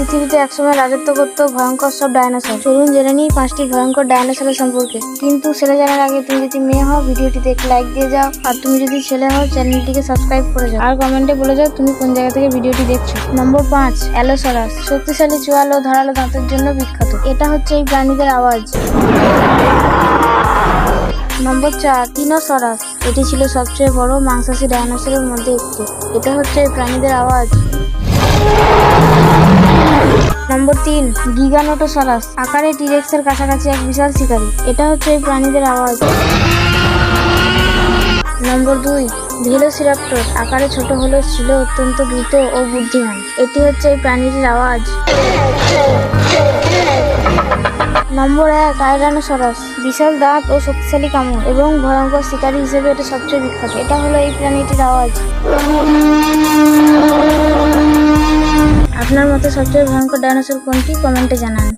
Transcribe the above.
পৃথিবীতে একসময় রাজত্ব করত ভয়ঙ্কর সব ডাইনোসর। চলুন জেনে নিই 5টি ভয়ঙ্কর ডাইনোসরের সম্পর্কে। কিন্তু সেটা জানার আগে তুমি যদি মেয়ে হও ভিডিওটিতে একটি লাইক দিয়ে যাও, আর তুমি যদি ছেলে হও চ্যানেলটিকে সাবস্ক্রাইব করে যাও, আর কমেন্টে বলে যাও তুমি কোন জায়গা থেকে ভিডিওটি দেখছো। নম্বর 5, অ্যালোসরাস। শক্তিশালী চোয়াল ও ধারালো দাঁতের জন্য বিখ্যাত। এটা হচ্ছে এই প্রাণীদের আওয়াজ। নম্বর 4, টিনোসরাস। এটি ছিল সবচেয়ে বড় মাংসাশী ডাইনোসরের মধ্যে একটি। এটা হচ্ছে এই প্রাণীদের আওয়াজ। নম্বর 3, গিগানোটোসরাস। আকারে টিরেক্সের কাছাকাছি এক বিশাল শিকারী। এটা হচ্ছে এই প্রাণীদের আওয়াজ। নম্বর 2, ভেলোসিরাপ্টর। আকারে ছোট হলেও ছিল অত্যন্ত দ্রুত ও বুদ্ধিমান। এটি হচ্ছে এই প্রাণীটির আওয়াজ। নম্বর 1, টাইরানোসরাস। বিশাল দাঁত ও শক্তিশালী কামড় এবং ভয়ঙ্কর শিকারী হিসেবে এটা সবচেয়ে বিখ্যাত। এটা হলো এই প্রাণীটির আওয়াজ। আপনার মতে সবচেয়ে ভয়ঙ্কর ডাইনোসর কোনটি? কমেন্টে জানান।